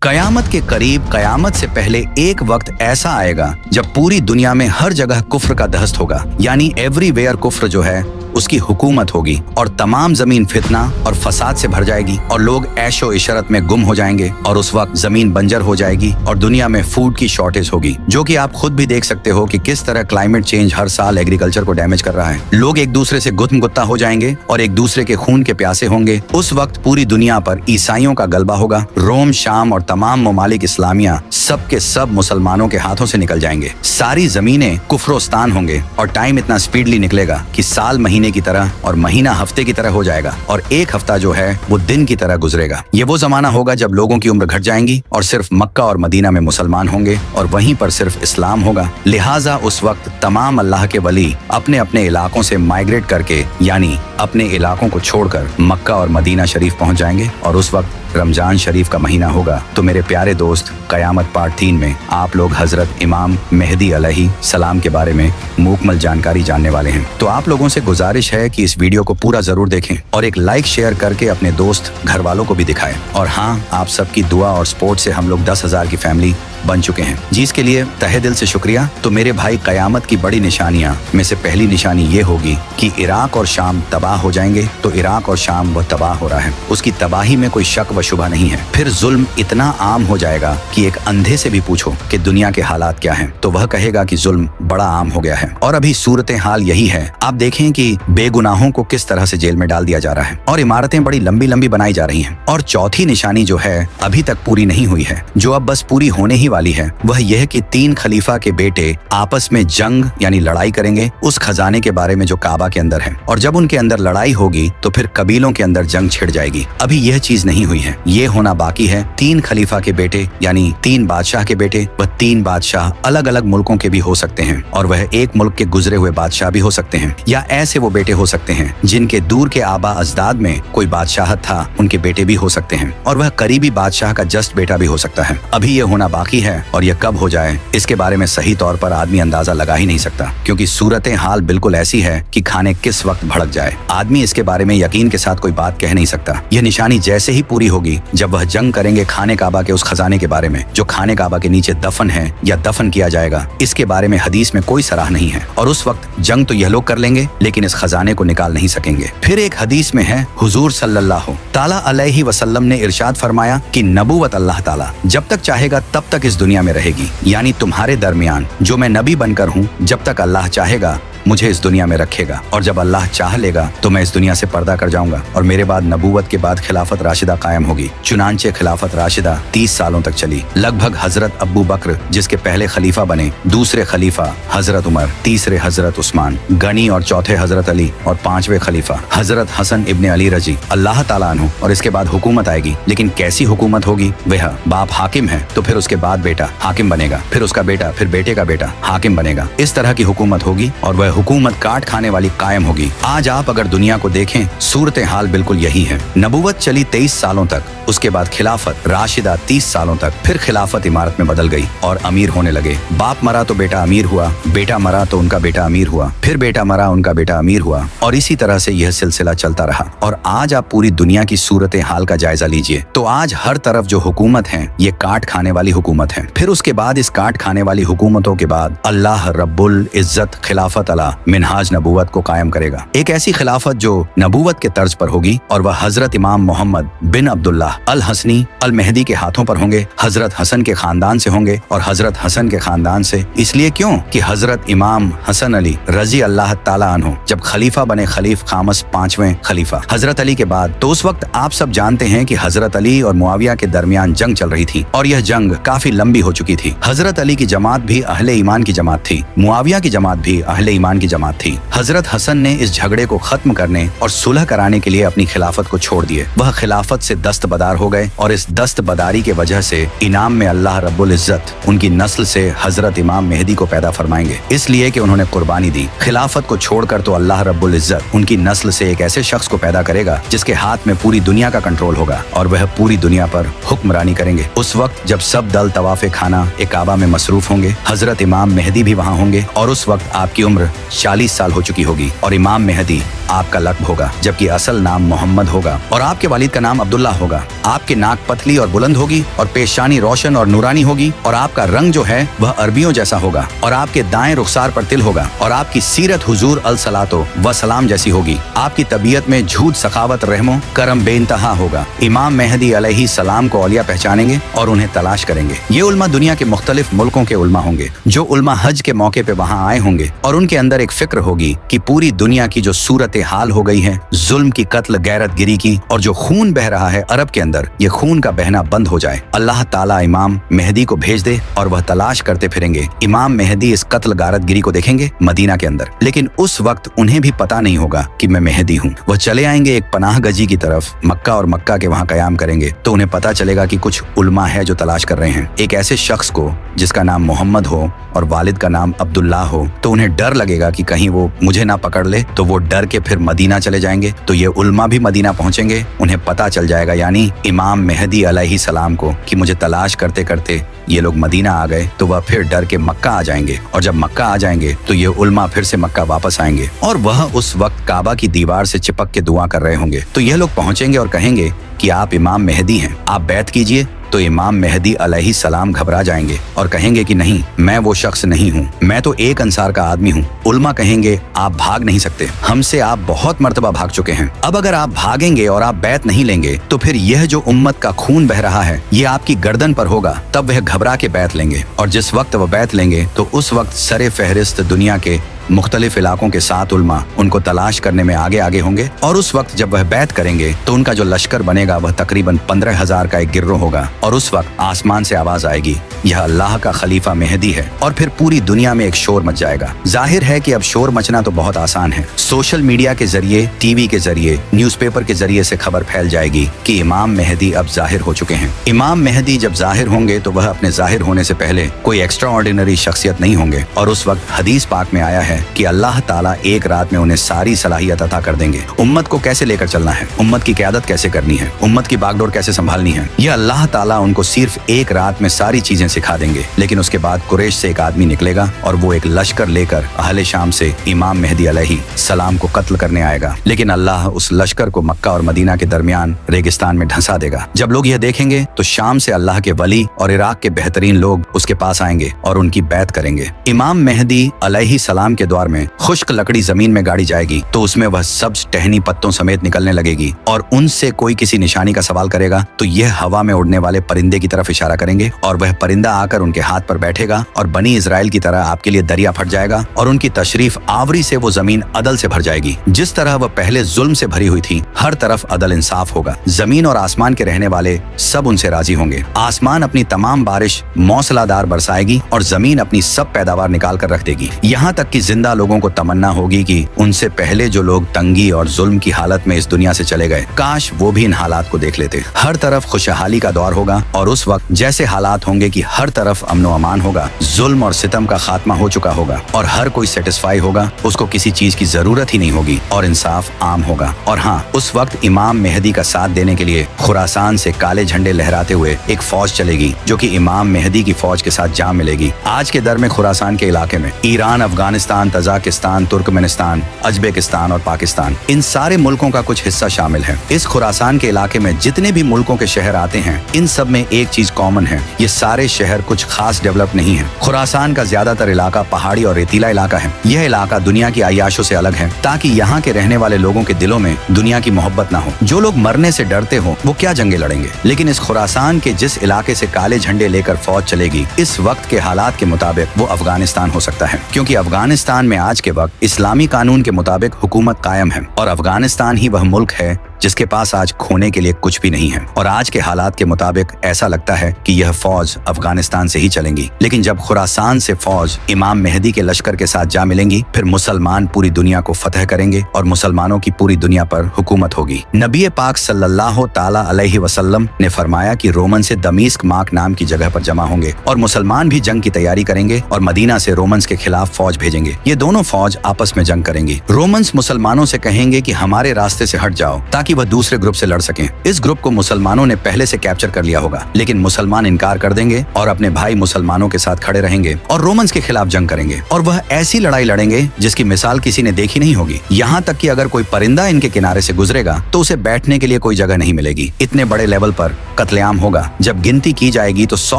कयामत के करीब कयामत से पहले एक वक्त ऐसा आएगा जब पूरी दुनिया में हर जगह कुफ्र का दहस्त होगा, यानी एवरीवेयर कुफ्र जो है उसकी हुकूमत होगी और तमाम जमीन फितना और फसाद से भर जाएगी और लोग ऐशो इशरत में गुम हो जाएंगे और उस वक्त जमीन बंजर हो जाएगी और दुनिया में फूड की शॉर्टेज होगी, जो कि आप खुद भी देख सकते हो कि किस तरह क्लाइमेट चेंज हर साल एग्रीकल्चर को डैमेज कर रहा है। लोग एक दूसरे से गुत्म गुत्ता हो जाएंगे और एक दूसरे के खून के प्यासे होंगे। उस वक्त पूरी दुनिया पर ईसाइयों का गलबा होगा। रोम, शाम और तमाम ममालिक इस्लामिया सब के सब मुसलमानों के हाथों से निकल जाएंगे। सारी जमीनें कुफ्रोस्तान होंगे और टाइम इतना स्पीडली निकलेगा कि साल महीने की तरह और महीना हफ्ते की तरह हो जाएगा और एक हफ्ता जो है वो दिन की तरह गुजरेगा। ये वो जमाना होगा जब लोगों की उम्र घट जाएंगी और सिर्फ मक्का और मदीना में मुसलमान होंगे और वहीं पर सिर्फ इस्लाम होगा। लिहाजा उस वक्त तमाम अल्लाह के वली अपने अपने इलाकों से माइग्रेट करके, यानी अपने इलाकों को छोड़कर मक्का और मदीना शरीफ पहुंच जाएंगे और उस वक्त रमजान शरीफ का महीना होगा। तो मेरे प्यारे दोस्त, कयामत पार्ट 3 में आप लोग हजरत इमाम मेहदी अलैहि सलाम के बारे में मुकम्मल जानकारी जानने वाले हैं। तो आप लोगों से गुजारिश है कि इस वीडियो को पूरा जरूर देखें और एक लाइक शेयर करके अपने दोस्त घर वालों को भी दिखाएं। और हाँ, आप सबकी दुआ और सपोर्ट से हम लोग 10,000 की फैमिली बन चुके हैं, जिसके लिए तहे दिल से शुक्रिया। तो मेरे भाई, कयामत की बड़ी निशानियां में से पहली निशानी ये होगी कि इराक और शाम तबाह हो जाएंगे। तो इराक और शाम वो तबाह हो रहा है, उसकी तबाही में कोई शक व शुबा नहीं है। फिर जुल्म इतना आम हो जाएगा कि एक अंधे से भी पूछो कि दुनिया के हालात क्या हैं, तो वह कहेगा कि जुल्म बड़ा आम हो गया है। और अभी सूरत हाल यही है। आप देखें कि बेगुनाहों को किस तरह से जेल में डाल दिया जा रहा है और इमारतें बड़ी लंबी लंबी बनाई जा रही हैं। और चौथी निशानी जो है अभी तक पूरी नहीं हुई है, जो अब बस पूरी होने ही वाली है, वह यह कि 3 खलीफा के बेटे आपस में जंग यानी लड़ाई करेंगे उस खजाने के बारे में जो काबा के अंदर है। और जब उनके अंदर लड़ाई होगी तो फिर कबीलों के अंदर जंग छिड़ जाएगी। अभी यह चीज नहीं हुई है, ये होना बाकी है। 3 खलीफा के बेटे यानी 3 बादशाह के बेटे, वह 3 बादशाह अलग अलग मुल्कों के भी हो सकते हैं और वह एक मुल्क के गुजरे हुए बादशाह भी हो सकते हैं, या ऐसे वो बेटे हो सकते हैं जिनके दूर के आबा अजदाद में कोई बादशाहत था, उनके बेटे भी हो सकते हैं। और वह करीबी बादशाह का जस्ट बेटा भी हो सकता है। अभी यह होना बाकी है और यह कब हो जाए इसके बारे में सही तौर पर आदमी अंदाजा लगा ही नहीं सकता, क्योंकि सूरत हाल बिल्कुल ऐसी है कि खाने किस वक्त भड़क जाए। आदमी इसके बारे में यकीन के साथ कोई बात कह नहीं सकता। यह निशानी जैसे ही पूरी होगी जब वह जंग करेंगे खाने काबा के उस खजाने के बारे में जो खाने काबा के नीचे दफन है या दफन किया जाएगा, इसके बारे में हदीस में कोई सराह नहीं है। और उस वक्त जंग तो यह लोग कर लेंगे लेकिन इस खजाने को निकाल नहीं सकेंगे। फिर एक हदीस में है, हुजूर सल्लल्लाहु ताला अलैहि वसल्लम ने इरशाद फरमाया कि नबूवत अल्लाह ताला जब तक चाहेगा तब तक इस दुनिया में रहेगी, यानी तुम्हारे दरमियान जो मैं नबी बनकर हूँ, जब तक अल्लाह चाहेगा मुझे इस दुनिया में रखेगा और जब अल्लाह चाह लेगा तो मैं इस दुनिया से पर्दा कर जाऊंगा और मेरे बाद नबूवत के बाद खिलाफत राशिदा कायम होगी। चुनांचे खिलाफत राशिदा 30 सालों तक चली। लगभग हजरत अब्बू बकर जिसके पहले खलीफा बने, दूसरे खलीफा हजरत उमर, तीसरे हजरत उस्मान गनी और चौथे हजरत अली और 5वें खलीफा हजरत हसन इब्ने अली रजी अल्लाह ताला अन्हु। और इसके बाद हुकूमत आएगी, लेकिन कैसी हुकूमत होगी? वह बाप हाकिम है तो फिर उसके बाद बेटा हाकिम बनेगा, फिर उसका बेटा, फिर बेटे का बेटा हाकिम बनेगा। इस तरह की हुकूमत होगी और वह हुकूमत काट खाने वाली कायम होगी। आज आप अगर दुनिया को देखें, सूरत हाल बिल्कुल यही है। नबूवत चली 23 सालों तक, उसके बाद खिलाफत राशिदा 30 सालों तक, फिर खिलाफत इमारत में बदल गई और अमीर होने लगे। बाप मरा तो बेटा अमीर हुआ, बेटा मरा तो उनका बेटा अमीर हुआ, फिर बेटा मरा उनका बेटा अमीर हुआ और इसी तरह से यह सिलसिला चलता रहा। और आज आप पूरी दुनिया की सूरत हाल का जायजा लीजिए तो आज हर तरफ जो हुकूमत है ये काट खाने वाली हुकूमत है। फिर उसके बाद इस काट खाने वाली हुकूमतों के बाद अल्लाह रब्बुल इज्जत खिलाफत अला मिनहाज नबूवत को कायम करेगा। एक ऐसी खिलाफत जो नबूवत के तर्ज पर होगी और वह हजरत इमाम मोहम्मद बिन अब्दुल्लाह अल हसनी अल मेहदी के हाथों पर होंगे। हजरत हसन के खानदान से होंगे और हजरत हसन के खानदान से इसलिए क्यों कि हजरत इमाम हसन अली रजी अल्लाह ताला अन्हु जब खलीफा बने, खलीफ खामस 5वें खलीफा हजरत अली के बाद, तो उस वक्त आप सब जानते हैं कि हजरत अली और मुआविया के दरमियान जंग चल रही थी और यह जंग काफी लंबी हो चुकी थी। हजरत अली की जमात भी अहले ईमान की जमात थी, मुआविया की जमात भी अहले ईमान की जमात थी। हजरत हसन ने इस झगड़े को खत्म करने और सुलह कराने के लिए अपनी खिलाफत को छोड़ दिए। वह खिलाफत से दस्तबदार हो गए और इस दस्तबदारी के वजह से इनाम में अल्लाह रब्बुल इज्जत उनकी नस्ल से हजरत इमाम मेहदी को पैदा फरमाएंगे, इसलिए कि उन्होंने कुर्बानी दी। खिलाफत को छोड़कर तो अल्लाह रब्बुल इज्जत उनकी नस्ल से एक ऐसे शख्स को पैदा करेगा जिसके हाथ में पूरी दुनिया का कंट्रोल होगा और वह पूरी दुनिया पर हुक्मरानी करेंगे। उस वक्त जब सब दल तवाफे खाना ए काबा में मसरूफ होंगे, हजरत इमाम मेहदी भी वहाँ होंगे और उस वक्त आपकी उम्र 40 साल हो चुकी होगी और इमाम मेहदी आपका लक़ब होगा, जबकि असल नाम मोहम्मद होगा और आपके वालिद का नाम अब्दुल्ला होगा। आपकी नाक पतली और बुलंद होगी और पेशानी रोशन और नूरानी होगी और आपका रंग जो है वह अरबियों जैसा होगा और आपके दाएं रुखसार पर तिल होगा और आपकी सीरत हुजूर अलसलातो व सलाम जैसी होगी। आपकी तबीयत में झूठ, सखावत, रहमो, करम बेइंतहा होगा। इमाम मेहदी अलैहि सलाम को औलिया पहचानेंगे और उन्हें तलाश करेंगे। ये उल्मा दुनिया के मुख्तलिफ मुल्कों के उल्मा होंगे जो उल्मा हज के मौके पे वहाँ आए होंगे और उनके अंदर एक फिक्र होगी कि पूरी दुनिया की जो सूरत हाल हो गई है, जुल्म की, कत्ल, गैरत गिरी की, और जो खून बह रहा है अरब के अंदर, ये खून का बहना बंद हो जाए। अल्लाह ताला इमाम मेहदी को भेज दे और वह तलाश करते फिरेंगे। इमाम मेहदी इस कत्ल गारत गिरी को देखेंगे मदीना के अंदर, लेकिन उस वक्त उन्हें भी पता नहीं होगा कि मैं मेहदी हूँ। वह चले आएंगे एक पनाह गजी की तरफ, मक्का, और मक्का के वहाँ कयाम करेंगे तो उन्हें पता चलेगा कि कुछ उल्मा है जो तलाश कर रहे हैं एक ऐसे शख्स को जिसका नाम मोहम्मद हो और वालिद का नाम अब्दुल्ला हो। तो उन्हें डर लगेगा कि कहीं वो मुझे ना पकड़ ले, तो वो डर के फिर मदीना चले जाएंगे। तो ये उल्मा भी मदीना पहुंचेंगे, उन्हें पता चल जाएगा यानी इमाम मेहदी अलैहि सलाम को कि मुझे तलाश करते करते ये लोग मदीना आ गए। तो वह फिर डर के मक्का आ जाएंगे और जब मक्का आ जाएंगे तो ये उल्मा फिर से मक्का वापस आएंगे और वह उस वक्त काबा की दीवार से चिपक के दुआ कर रहे होंगे। तो यह लोग पहुंचेंगे और कहेंगे कि आप इमाम मेहदी हैं, आप बैत कीजिए। तो इमाम मेहदी अलैहि सलाम घबरा जाएंगे और कहेंगे कि नहीं, मैं वो शख्स नहीं हूँ, मैं तो एक अंसार का आदमी हूँ। उल्मा कहेंगे आप भाग नहीं सकते, हमसे आप बहुत मर्तबा भाग चुके हैं। अब अगर आप भागेंगे और आप बैत नहीं लेंगे तो फिर यह जो उम्मत का खून बह रहा है ये आपकी गर्दन पर होगा। तब वह घबरा के बैत लेंगे और जिस वक्त वह बैत लेंगे तो उस वक्त सरे फहरिस्त दुनिया के मुख्तलिफ इलाकों के 7 उल्मा उनको तलाश करने में आगे आगे होंगे और उस वक्त जब वह बैत करेंगे तो उनका जो लश्कर बनेगा वह तकरीबन 15,000 का एक गिरोह होगा और उस वक्त आसमान से आवाज आएगी, यह अल्लाह का खलीफा मेहदी है। और फिर पूरी दुनिया में एक शोर मच जाएगा। जाहिर है कि अब शोर मचना तो बहुत आसान है। सोशल मीडिया के जरिए, टीवी के जरिए, न्यूज़पेपर के जरिए से खबर फैल जाएगी कि इमाम मेहदी अब जाहिर हो चुके हैं। इमाम मेहदी जब जाहिर होंगे तो वह अपने जाहिर होने से पहले कोई एक्स्ट्रा ऑर्डिनरी शख्सियत नहीं होंगे और उस वक्त हदीस पाक में आया है कि अल्लाह ताला एक रात में उन्हें सारी सलाहियत अता कर देंगे। उम्मत को कैसे लेकर चलना है, उम्मत की क़यादत कैसे करनी है, उम्मत की बागडोर कैसे संभालनी है, यह अल्लाह ताला उनको सिर्फ एक रात में सारी चीजें सिखा देंगे। लेकिन उसके बाद कुरैश से एक आदमी निकलेगा और वो एक लश्कर लेकर अहले शाम से इमाम मेहदी अलैहि सलाम को कत्ल करने आएगा। लेकिन अल्लाह उस लश्कर को मक्का और मदीना के दरमियान रेगिस्तान में धंसा देगा। जब लोग यह देखेंगे तो शाम से अल्लाह के वली और इराक के बेहतरीन लोग उसके पास आएंगे और उनकी बैत करेंगे। इमाम मेहदी अलैहि सलाम के द्वार में खुश्क लकड़ी जमीन में गाड़ी जाएगी तो उसमें वह सब्ज टहनी पत्तों समेत निकलने लगेगी और उनसे कोई किसी निशानी का सवाल करेगा तो यह हवा में उड़ने वाले परिंदे की तरफ इशारा करेंगे और वह परिंदा आकर उनके हाथ पर बैठेगा और बनी इजराइल की तरह आपके लिए दरिया फट जाएगा और उनकी तशरीफ आवरी से वो जमीन अदल से भर जाएगी। जिस तरह वह पहले जुल्म से भरी हुई थी, हर तरफ अदल इंसाफ होगा। जमीन और आसमान के रहने वाले सब उनसे राजी होंगे। आसमान अपनी तमाम बारिश मौसलाधार बरसाएगी और जमीन अपनी सब पैदावार निकाल कर रख देगी। यहाँ तक कि जिंदा लोगों को तमन्ना होगी कि उनसे पहले जो लोग तंगी और जुल्म की हालत में इस दुनिया से चले गए, काश वो भी इन हालात को देख लेते। हर तरफ खुशहाली का दौर होगा और उस वक्त जैसे हालात होंगे कि हर तरफ अमन व अमान होगा, जुल्म और सितम का खात्मा हो चुका होगा और हर कोई सेटिस्फाई होगा, उसको किसी चीज की जरूरत ही नहीं होगी और इंसाफ आम होगा। और हाँ, उस वक्त इमाम मेहदी का साथ देने के लिए खुरासान से काले झंडे लहराते हुए एक फौज चलेगी जो कि इमाम मेहदी की फौज के साथ जा मिलेगी। आज के दर में खुरासान के इलाके में ईरान, अफगानिस्तान, तजाकिस्तान, तुर्कमेनिस्तान, अजबेकिस्तान और पाकिस्तान, इन सारे मुल्कों का कुछ हिस्सा शामिल है। इस खुरासान के इलाके में जितने भी मुल्कों के शहर आते हैं, इन सब में एक चीज कॉमन है, ये सारे शहर कुछ खास डेवलप नहीं है। खुरासान का ज्यादातर इलाका पहाड़ी और रेतीला इलाका है। यह इलाका दुनिया की अय्याशों से अलग है ताकि यहाँ के रहने वाले लोगों के दिलों में दुनिया की मोहब्बत ना हो। जो लोग मरने से डरते हो वो क्या जंगे लड़ेंगे। लेकिन इस खुरासान के जिस इलाके से काले झंडे लेकर फौज चलेगी, इस वक्त के हालात के मुताबिक वो अफगानिस्तान हो सकता है, क्योंकि अफगानिस्तान में आज के वक्त इस्लामी कानून के मुताबिक हुकूमत कायम है और अफगानिस्तान ही वह मुल्क है जिसके पास आज खोने के लिए कुछ भी नहीं है। और आज के हालात के मुताबिक ऐसा लगता है कि यह फौज अफगानिस्तान से ही चलेंगी। लेकिन जब खुरासान से फौज इमाम मेहदी के लश्कर के साथ जा मिलेंगी, फिर मुसलमान पूरी दुनिया को फतह करेंगे और मुसलमानों की पूरी दुनिया पर हुकूमत होगी। नबी पाक सल्लल्लाहु ताला अलैहि वसल्लम ने फरमाया कि रोमन से दमीस्क माक नाम की जगह पर जमा होंगे और मुसलमान भी जंग की तैयारी करेंगे और मदीना से रोमन्स के खिलाफ फौज भेजेंगे। ये दोनों फौज आपस में जंग करेंगी। रोमन्स मुसलमानों से कहेंगे कि हमारे रास्ते से हट जाओ ताकि ताकि वह दूसरे ग्रुप से लड़ सकें। इस ग्रुप को मुसलमानों ने पहले से कैप्चर कर लिया होगा, लेकिन मुसलमान इनकार कर देंगे और अपने भाई मुसलमानों के साथ खड़े रहेंगे और रोमन्स के खिलाफ जंग करेंगे, और वह ऐसी लड़ाई लड़ेंगे जिसकी मिसाल किसी ने देखी नहीं होगी। यहाँ तक कि अगर कोई परिंदा इनके किनारे से गुजरेगा तो उसे बैठने के लिए कोई जगह नहीं मिलेगी। इतने बड़े लेवल पर कत्लेआम होगा। जब गिनती की जाएगी तो 100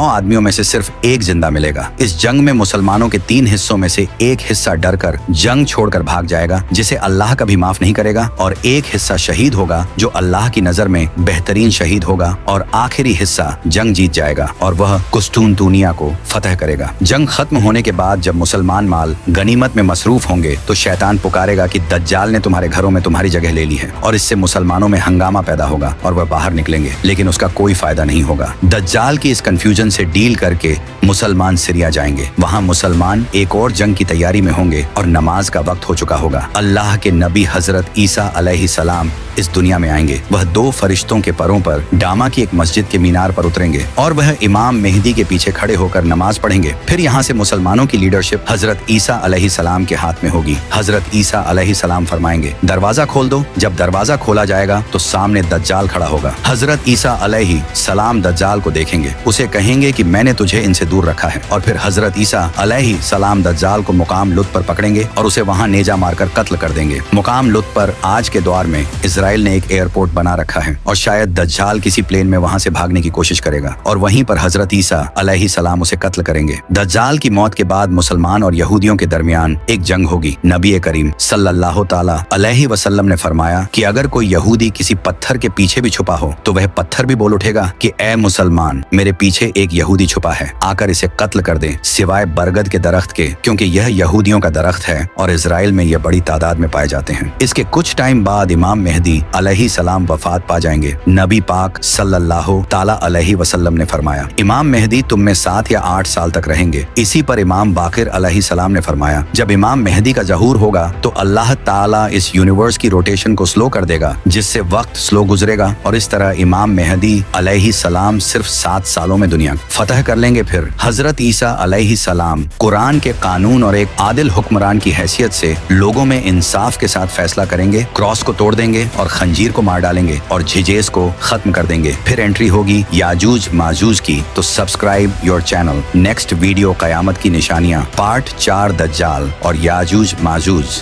आदमियों में से सिर्फ एक जिंदा मिलेगा। इस जंग में मुसलमानों के 3 हिस्सों में से एक हिस्सा डरकर जंग छोड़कर भाग जाएगा, जिसे अल्लाह कभी माफ नहीं करेगा, और एक हिस्सा शहीद होगा जो अल्लाह की नजर में बेहतरीन शहीद होगा, और आखिरी हिस्सा जंग जीत जाएगा और वह कुस्तुनतुनिया को फतह करेगा। जंग खत्म होने के बाद जब मुसलमान माल गनीमत में मसरूफ होंगे तो शैतान पुकारेगा कि दज्जाल ने तुम्हारे घरों में तुम्हारी जगह ले ली है, और इससे मुसलमानों में हंगामा पैदा होगा और वह बाहर निकलेंगे, लेकिन उसका कोई फायदा नहीं होगा। दज्जाल की इस कंफ्यूजन से डील करके मुसलमान सीरिया जाएंगे। वहाँ मुसलमान एक और जंग की तैयारी में होंगे और नमाज का वक्त हो चुका होगा। अल्लाह के नबी हजरत ईसा अलैहिस्सलाम इस दुनिया में आएंगे। वह 2 फरिश्तों के परों पर डामा की एक मस्जिद के मीनार पर उतरेंगे और वह इमाम मेहदी के पीछे खड़े होकर नमाज पढ़ेंगे। फिर यहाँ से मुसलमानों की लीडरशिप हजरत ईसा अलैहिस्सलाम के हाथ में होगी। हजरत ईसा अलैहिस्सलाम फरमाएंगे, दरवाजा खोल दो। जब दरवाजा खोला जाएगा तो सामने दज्जाल खड़ा होगा। हजरत ईसा अलैहिस्सलाम दज्जाल को देखेंगे, उसे कहेंगे कि मैंने तुझे इनसे दूर रखा है, और फिर हजरत ईसा अलैहिस्सलाम दज्जाल को मुकाम लुत पर पकड़ेंगे और उसे वहाँ नेजा मारकर कत्ल कर देंगे। मुकाम लुत पर आज के दौर में इजराइल ने एक एयरपोर्ट बना रखा है, और शायद दज्जाल किसी प्लेन में वहाँ से भागने की कोशिश करेगा और वहीं पर हजरत ईसा अलैहिस्सलाम उसे कत्ल करेंगे। दज्जाल की मौत के बाद मुसलमान और यहूदियों के दरमियान एक जंग होगी। नबी करीम सल्लल्लाहु ताला अलैहि वसल्लम ने फरमाया कि अगर कोई यहूदी किसी पत्थर के पीछे भी छुपा हो तो वह पत्थर भी बोल उठेगा कि ए मुसलमान, मेरे पीछे एक यहूदी छुपा है, आकर इसे कत्ल कर दे, सिवाय बरगद के दरख्त के, क्योंकि यह यहूदियों का दरख्त है और इजराइल में यह बड़ी तादाद में पाए जाते हैं। इसके कुछ टाइम बाद इमाम मेहदी अलैहिस्सलाम वफात पा जाएंगे। नबी पाक सल्लल्लाहु ताला अलैहि वसल्लम ने फरमाया, इमाम मेहदी तुम में 7 या 8 साल तक रहेंगे। इसी पर इमाम बाकिर अलैहिस्सलाम ने फरमाया, जब इमाम मेहदी का ज़हूर होगा तो अल्लाह ताला इस यूनिवर्स की रोटेशन को स्लो कर देगा, जिससे वक्त स्लो गुजरेगा, और इस तरह इमाम मेहदी अलैहिस्सलाम सिर्फ 7 सालों में दुनिया फतह कर लेंगे। फिर हजरत ईसा अलैहिस्सलाम कुरान के कानून और एक आदिल हुक्मरान की हैसियत से लोगों में इंसाफ के साथ फैसला करेंगे, क्रॉस को तोड़ देंगे और खंजीर को मार डालेंगे और झिजेस को खत्म कर देंगे। फिर एंट्री होगी याजूज माजूज की। तो subscribe your channel. Next video क़यामत की निशानियां पार्ट 4 दज्जाल और याजूज माजूज।